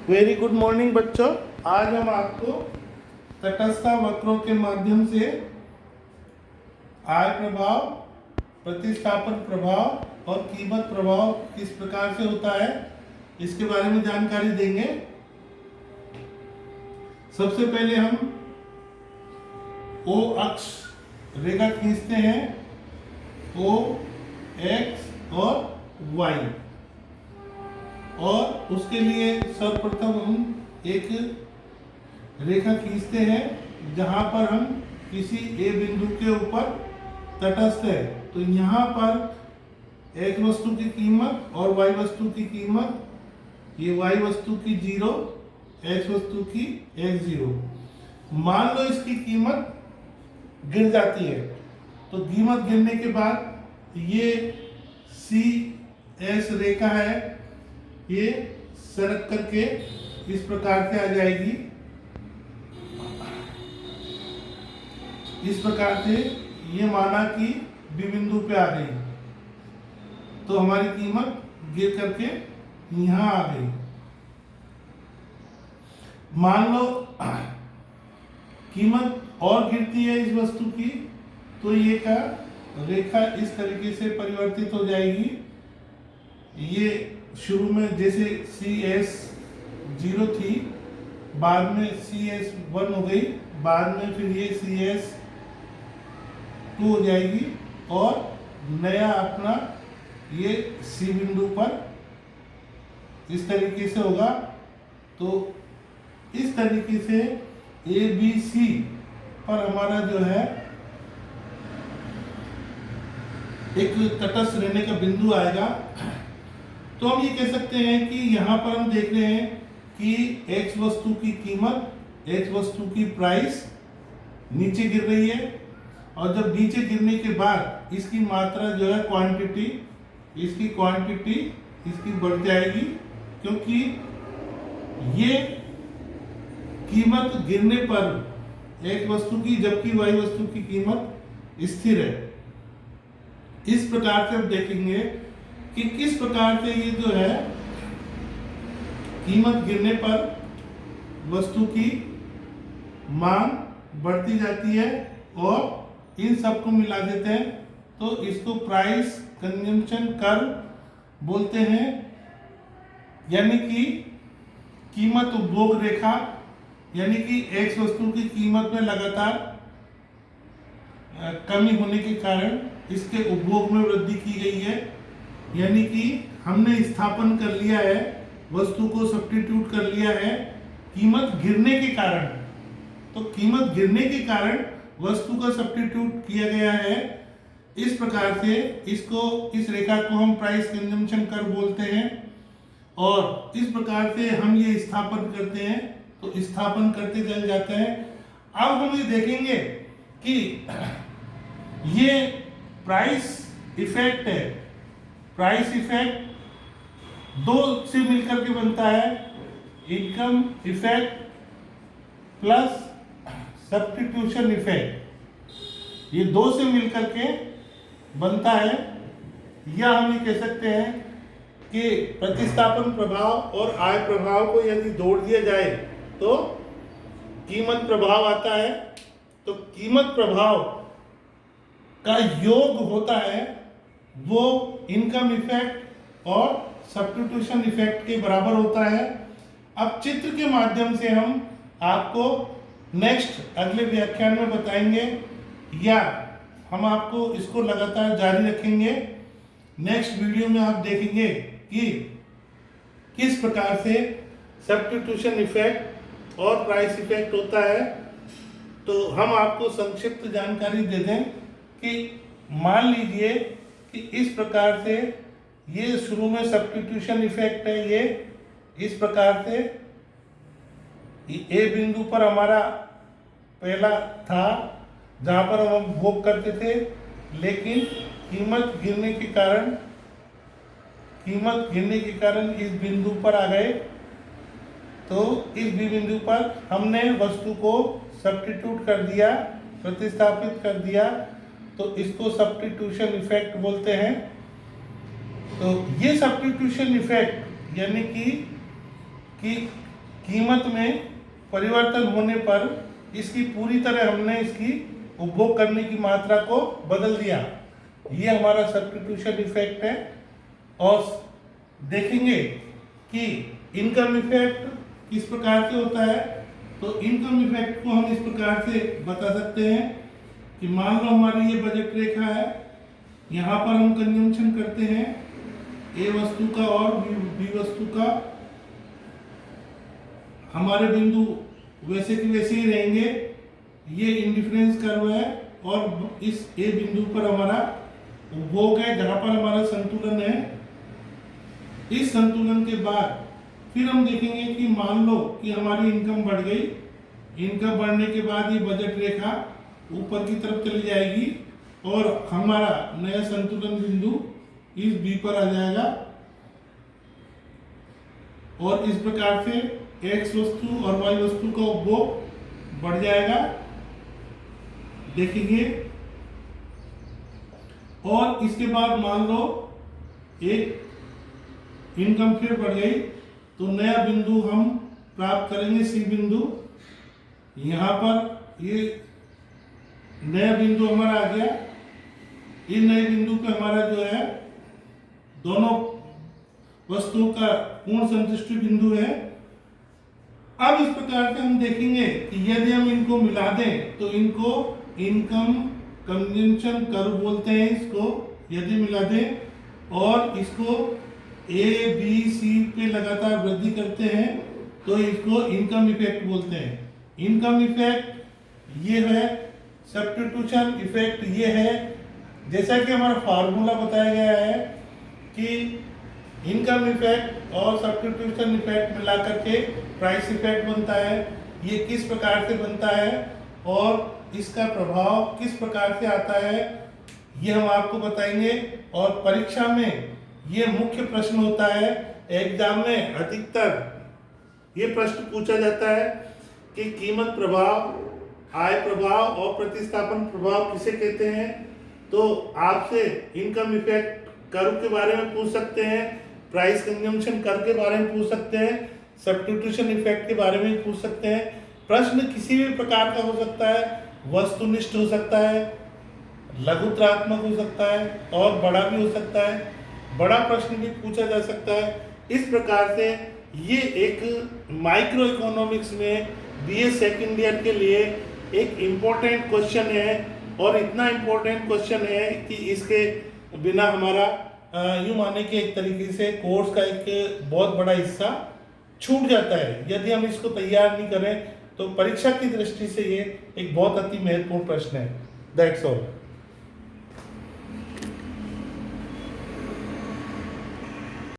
Very good morning बच्चों। आज हम आपको तटस्थ वक्रों के माध्यम से आय प्रभाव, प्रतिस्थापन प्रभाव और कीमत प्रभाव किस प्रकार से होता है इसके बारे में जानकारी देंगे। सबसे पहले हम ओ अक्ष रेखा खींचते हैं, ओ एक्स और वाई, और उसके लिए सर्वप्रथम हम एक रेखा खींचते हैं जहां पर हम किसी ए बिंदु के ऊपर तटस्थ है। तो यहाँ पर एक वस्तु की कीमत और वाई वस्तु की कीमत, ये वाई वस्तु की 0, एक्स वस्तु की x0। मान लो इसकी कीमत गिर जाती है, तो कीमत गिरने के बाद ये सी एस रेखा है, ये सरक करके इस प्रकार से आ जाएगी। इस प्रकार से ये माना कि बी बिंदु पे आ गई, तो हमारी कीमत गिर करके यहाँ आ गई। मान लो कीमत और गिरती है इस वस्तु की, तो ये का रेखा इस तरीके से परिवर्तित हो जाएगी। ये शुरू में जैसे CS0 थी, बाद में CS1 हो गई, बाद में फिर ये CS2 हो जाएगी और नया अपना ये C बिंदु पर इस तरीके से होगा। तो इस तरीके से ABC पर हमारा जो है एक तटस्थ रहने का बिंदु आएगा। तो हम ये कह सकते हैं कि यहाँ पर हम देख रहे हैं कि एक्स वस्तु की कीमत, एक्स वस्तु की प्राइस नीचे गिर रही है, और जब नीचे गिरने के बाद इसकी मात्रा जो है क्वांटिटी, इसकी क्वांटिटी इसकी बढ़ जाएगी, क्योंकि ये कीमत गिरने पर एक वस्तु की, जबकि वाई वस्तु की कीमत स्थिर है। इस प्रकार से हम देखेंगे कि किस प्रकार से ये जो है कीमत गिरने पर वस्तु की मांग बढ़ती जाती है, और इन सबको मिला देते हैं तो इसको प्राइस कंजम्पशन कर्व बोलते हैं। यानी कि कीमत उपभोग रेखा, यानी कि एक्स वस्तु की कीमत में लगातार कमी होने के कारण इसके उपभोग में वृद्धि की गई है। यानी कि हमने स्थापन कर लिया है, वस्तु को सब्स्टिट्यूट कर लिया है कीमत गिरने के कारण। तो कीमत गिरने के कारण वस्तु का सब्स्टिट्यूट किया गया है। इस प्रकार से इस रेखा को हम प्राइस कंजम्पशन कर्व बोलते हैं, और इस प्रकार से हम ये स्थापन करते हैं, तो स्थापन करते चल जाते हैं। अब हम ये देखेंगे कि ये प्राइस इफेक्ट है। प्राइस इफेक्ट दो से मिलकर के बनता है, income effect plus substitution effect, ये दो से मिलकर के बनता है। या हम ये कह सकते हैं कि प्रतिस्थापन प्रभाव और आय प्रभाव को यदि जोड़ दिया जाए तो कीमत प्रभाव आता है। तो कीमत प्रभाव का योग होता है वो इनकम इफेक्ट और सब्स्टिट्यूशन इफेक्ट के बराबर होता है। अब चित्र के माध्यम से हम आपको नेक्स्ट अगले व्याख्यान में बताएंगे, या हम आपको इसको लगातार जारी रखेंगे। नेक्स्ट वीडियो में आप देखेंगे कि किस प्रकार से सब्स्टिट्यूशन इफेक्ट और प्राइस इफेक्ट होता है। तो हम आपको संक्षिप्त जानकारी दे दें कि मान लीजिए कि इस प्रकार से ये शुरू में सब्स्टिट्यूशन इफेक्ट है, ये इस प्रकार से ए बिंदु पर हमारा पहला था जहाँ पर हम भोग करते थे, लेकिन कीमत गिरने के कारण इस बिंदु पर आ गए। तो इस बी बिंदु पर हमने वस्तु को सब्स्टिट्यूट कर दिया, प्रतिस्थापित कर दिया, तो इसको सब्स्टिट्यूशन इफेक्ट बोलते हैं। तो ये सब्स्टिट्यूशन इफेक्ट यानी कि कीमत में परिवर्तन होने पर इसकी पूरी तरह हमने इसकी उपभोग करने की मात्रा को बदल दिया। ये हमारा सब्स्टिट्यूशन इफेक्ट है। और देखेंगे कि इनकम इफेक्ट किस प्रकार से होता है। तो इनकम इफेक्ट को हम इस प्रकार से बता सकते हैं कि मान लो हमारी ये बजट रेखा है, यहाँ पर हम कंजम्पशन करते हैं ए वस्तु का और बी वस्तु का। हमारे बिंदु वैसे के वैसे ही रहेंगे। ये इंडिफरेंस कर्व है और इस ए बिंदु पर हमारा उपभोग है जहाँ पर हमारा संतुलन है। इस संतुलन के बाद फिर हम देखेंगे कि मान लो कि हमारी इनकम बढ़ गई। इनकम बढ़ने के बाद ये बजट रेखा ऊपर की तरफ चली जाएगी और हमारा नया संतुलन बिंदु इस बी पर आ जाएगा। और इस प्रकार से एक्स वस्तु और वाई वस्तु का उपभोग बढ़ जाएगा, देखेंगे। और इसके बाद मान लो एक इनकम फिर बढ़ गई तो नया बिंदु हम प्राप्त करेंगे, सी बिंदु। यहाँ पर ये नया बिंदु हमारा आ गया। इन नए बिंदु पे हमारा जो है दोनों वस्तुओं का पूर्ण संतुष्टि बिंदु है। अब इस प्रकार से हम देखेंगे कि यदि हम इनको मिला दें तो इनको इनकम कंजम्पशन कर्व बोलते हैं। इसको यदि मिला दें और इसको ए बी सी पे लगातार वृद्धि करते हैं तो इसको इनकम इफेक्ट बोलते हैं। इनकम इफेक्ट ये है, सब्स्टिट्यूशन इफेक्ट ये है। जैसा कि हमारा फार्मूला बताया गया है कि इनकम इफेक्ट और सब्स्टिट्यूशन इफेक्ट मिलाकर के प्राइस इफेक्ट बनता है। ये किस प्रकार से बनता है और इसका प्रभाव किस प्रकार से आता है ये हम आपको बताएंगे। और परीक्षा में ये मुख्य प्रश्न होता है। एग्जाम में अधिकतर ये प्रश्न पूछा जाता है कि कीमत प्रभाव, आय प्रभाव और प्रतिस्थापन प्रभाव किसे कहते हैं। तो आपसे इनकम इफेक्ट कर्व के बारे में पूछ सकते हैं, प्राइस कंजम्पशन कर्व के बारे में पूछ सकते हैं, सब्स्टिट्यूशन इफेक्ट के बारे में पूछ सकते हैं। प्रश्न किसी भी प्रकार का हो सकता है, वस्तुनिष्ठ हो सकता है, लघुत्रात्मक हो सकता है और बड़ा भी हो सकता है। बड़ा प्रश्न भी पूछा जा सकता है। इस प्रकार से ये एक माइक्रो इकोनॉमिक्स में बीए सेकंड ईयर के लिए एक इम्पोर्टेंट क्वेश्चन है। और इतना इम्पोर्टेंट क्वेश्चन है कि इसके बिना हमारा यूँ माने कि एक तरीके से कोर्स का एक बहुत बड़ा हिस्सा छूट जाता है। यदि हम इसको तैयार नहीं करें तो परीक्षा की दृष्टि से ये एक बहुत अति महत्वपूर्ण प्रश्न है। That's all.